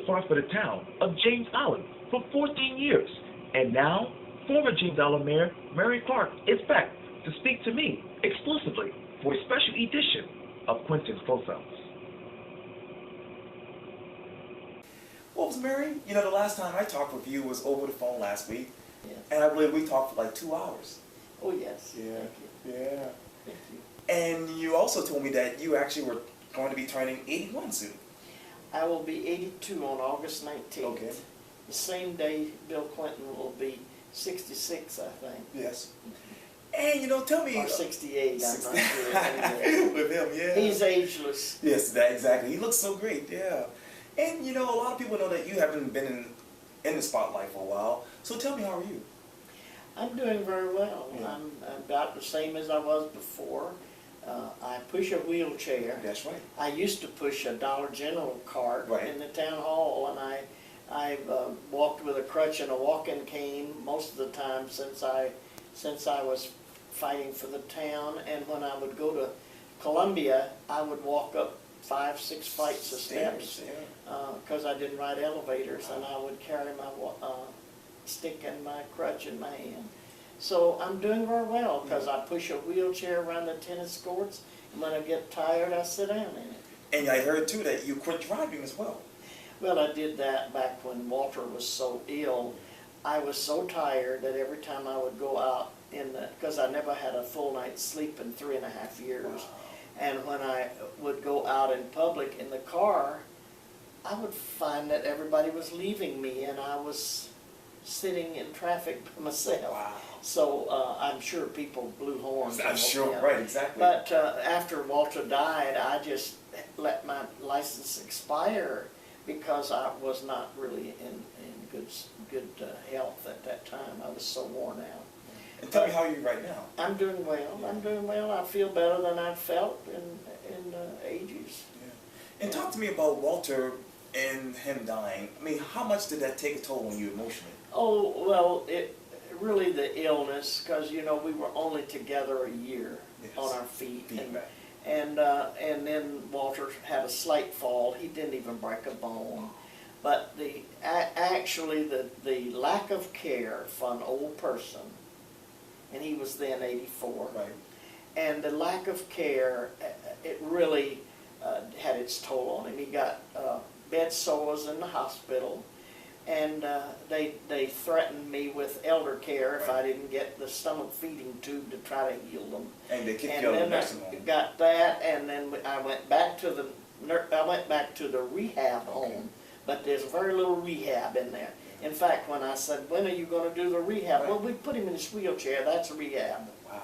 fought for the town of James Island for 14 years. And now, former James Island Mayor Mary Clark is back to speak to me exclusively for a special edition of Quintin's Profiles. Well, Mary, you know, the last time I talked with you was over the phone last week. Yes. And I believe we talked for like 2 hours. Oh, yes. Yeah. Thank you. Yeah. Thank you. And you also told me that you actually were going to be turning 81 soon. I will be 82 on August 19th. Okay. The same day Bill Quintin will be 66, I think. Yes. And you know, tell me. Or 68, I'm not sure. With him, yeah. He's ageless. Yes, that exactly. He looks so great, yeah. And you know, a lot of people know that you haven't been in the spotlight for a while. So tell me, how are you? I'm doing very well. Yeah. I'm about the same as I was before. I push a wheelchair. That's right. I used to push a Dollar General cart Right. in the town hall, and I've walked with a crutch and a walking cane most of the time since I was fighting for the town. And when I would go to Columbia, I would walk up 5, 6 flights of steps because I didn't ride elevators, and I would carry my stick and my crutch in my hand. So I'm doing very well because I push a wheelchair around the tennis courts, and when I get tired, I sit down in it. And I heard too that you quit driving as well. Well, I did that back when Walter was so ill. I was so tired that every time I would go out because I never had a full night's sleep in 3.5 years. Wow. And when I would go out in public in the car, I would find that everybody was leaving me and I was sitting in traffic by myself. Wow. So I'm sure people blew horns. I'm sure, right, exactly. But after Walter died, I just let my license expire because I was not really in good health at that time. I was so worn out. And tell me, how are you right now? I'm doing well. I'm doing well. I feel better than I've felt in ages. Yeah. And talk to me about Walter and him dying. I mean, how much did that take a toll on you emotionally? Oh, well, it really the illness, because, you know, we were only together a year on our feet. And then Walter had a slight fall. He didn't even break a bone. But actually the lack of care for an old person, and he was then 84. Right. And the lack of care, it really had its toll on him. He got bed sores in the hospital, and they threatened me with elder care if I didn't get the stomach feeding tube to try to heal them. And they kicked you out of the nursing home. Got that, and then I went back to the rehab home, but there's very little rehab in there. In fact, when I said, "When are you going to do the rehab?" Right. Well, we put him in this wheelchair. That's rehab. Wow.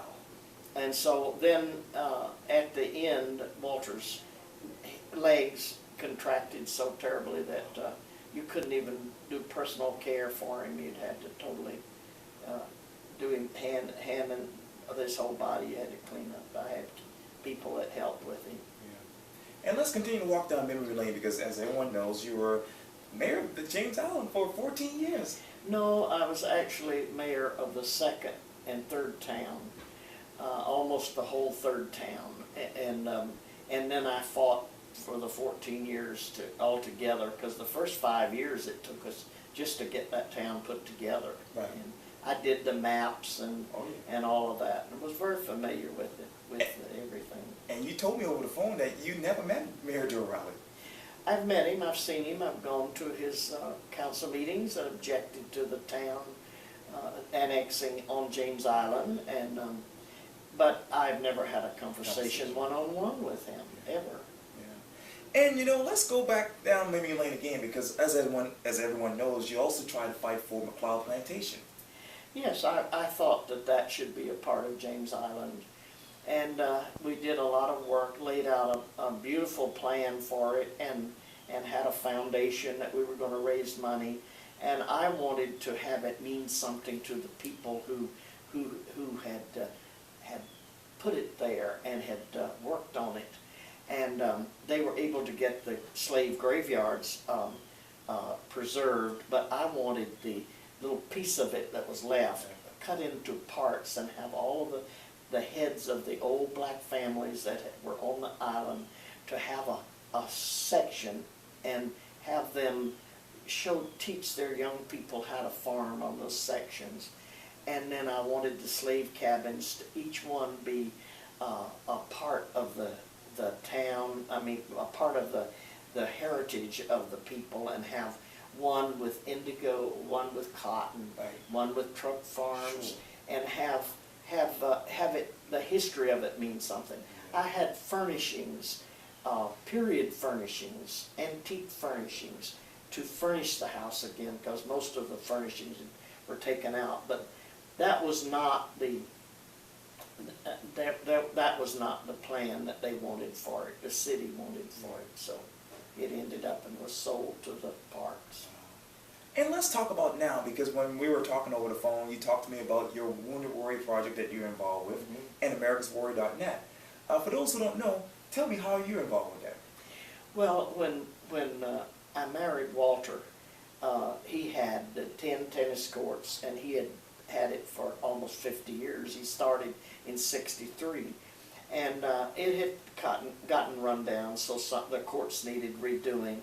And so then at the end, Walter's legs contracted so terribly that you couldn't even do personal care for him. You'd had to totally do him hand and this whole body you had to clean up. I had people that helped with him. Yeah. And let's continue to walk down memory lane because, as everyone knows, you were mayor of the James Island for 14 years. No, I was actually mayor of the 2nd and 3rd town, almost the whole 3rd town, and then I fought for the 14 years altogether, because the first 5 years it took us just to get that town put together. Right. And I did the maps and all of that, and was very familiar with it, everything. And you told me over the phone that you never met Mayor Joe Rowley. I've met him, I've seen him, I've gone to his council meetings that objected to the town annexing on James Island, and but I've never had a conversation one-on-one with him, ever. Yeah. And you know, let's go back down memory lane again, because as everyone knows, you also tried to fight for MacLeod Plantation. Yes, I thought that should be a part of James Island. And we did a lot of work, laid out a beautiful plan for it, and had a foundation that we were going to raise money. And I wanted to have it mean something to the people who had put it there and had worked on it. And they were able to get the slave graveyards preserved, but I wanted the little piece of it that was left cut into parts and have all of the heads of the old black families that were on the island to have a section and have them teach their young people how to farm on those sections. And then I wanted the slave cabins to each one be a part of the town, I mean, a part of the heritage of the people, and have one with indigo, one with cotton, Right. one with truck farms, Sure. and have it, the history of it mean something. I had furnishings, period furnishings, antique furnishings, to furnish the house again, because most of the furnishings were taken out. But that was not the that was not the plan that they wanted for it. The city wanted for it, so it ended up and was sold to the parks. And let's talk about now, because when we were talking over the phone, you talked to me about your Wounded Warrior project that you're involved with, and AmericasWarrior.net. For those who don't know, tell me how you're involved with that. Well, when I married Walter, he had 10 tennis courts, and he had it for almost 50 years. He started in '63, and it had gotten run down, so the courts needed redoing.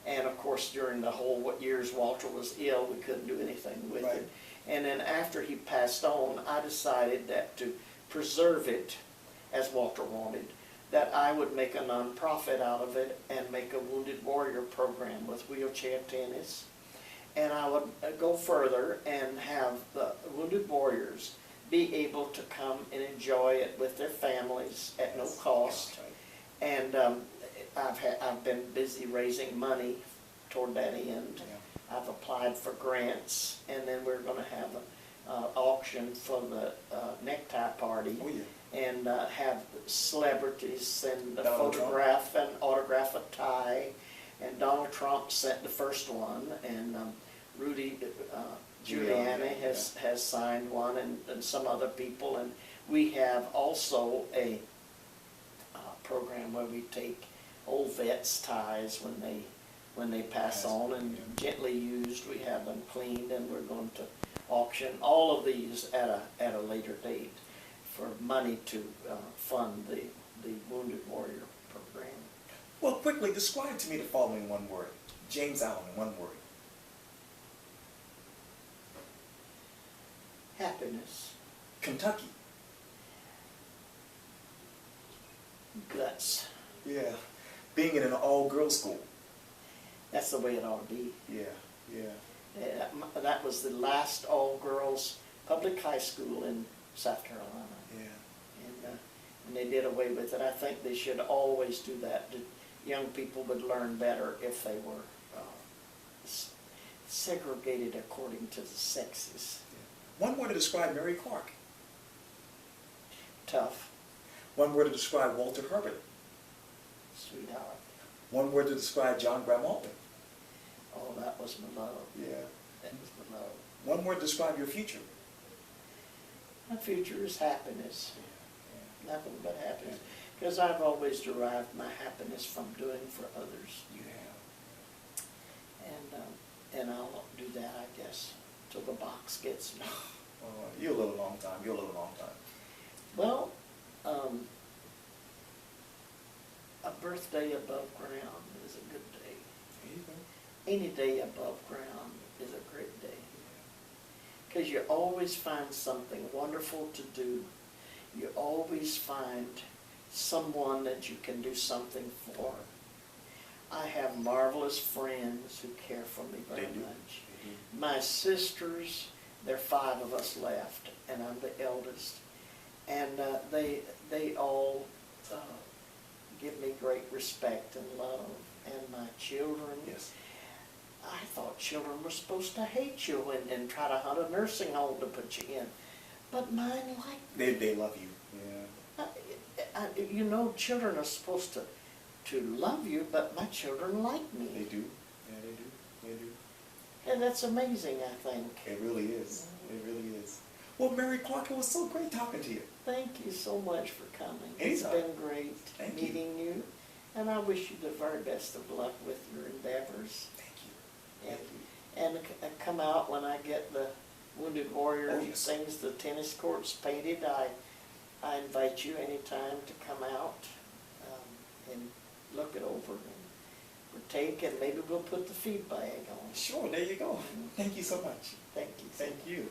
And of course, during the whole years Walter was ill, we couldn't do anything with it. And then after he passed on, I decided that to preserve it, as Walter wanted, that I would make a nonprofit out of it and make a Wounded Warrior program with wheelchair tennis. And I would go further and have the Wounded Warriors be able to come and enjoy it with their families at no cost. And I've been busy raising money toward that end. I've applied for grants, and then we're going to have an auction for the necktie party. Oh, yeah. And have celebrities send a Donald photograph and autograph a tie. And Donald Trump sent the first one, and Rudy Giuliani has signed one, and some other people. And we have also a program where we take old vets' ties when they pass on, and gently used, we have them cleaned, and we're going to auction all of these at a later date for money to fund the Wounded Warrior program. Well, quickly, describe to me the following one word. James Allen, in one word. Happiness. Kentucky. Guts. Yeah. Being in an all-girls school. That's the way it ought to be. Yeah, yeah. That was the last all-girls public high school in South Carolina. Yeah. And they did away with it. I think they should always do that. Young people would learn better if they were segregated according to the sexes. Yeah. One word to describe Mary Clark. Tough. One word to describe Walter Herbert. Sweetheart. One word to describe John Graham Alton. Oh, that was my love. Yeah. That was my love. One word to describe your future. My future is happiness. Yeah. Nothing but happiness. Because I've always derived my happiness from doing for others. You have. And I'll do that, I guess, till the box gets me. You'll live a long time. You'll live a long time. Well, a birthday above ground is a good day. There you go. Any day above ground is a great day. Because you always find something wonderful to do. You always find someone that you can do something for. I have marvelous friends who care for me very much. They do. My sisters, there are 5 of us left, and I'm the eldest. And they all give me great respect and love. And my children, Yes. I thought children were supposed to hate you and try to hunt a nursing home to put you in. But mine like me. They love you. Yeah. You know, children are supposed to love you, but my children like me. They do. Yeah, they do. They do. And that's amazing, I think. It really is. It really is. Well, Mary Clark, it was so great talking to you. Thank you so much for coming. Anytime. It's been great Thank you. meeting you. And I wish you the very best of luck with your endeavors. Thank you. And, Thank you. and come out when I get the Wounded Warrior Oh, yes. things, the tennis courts painted. I invite you anytime to come out and look it over. And we're take, and maybe we'll put the feed bag on. Sure, there you go. Thank you so much. Thank you. Thank you.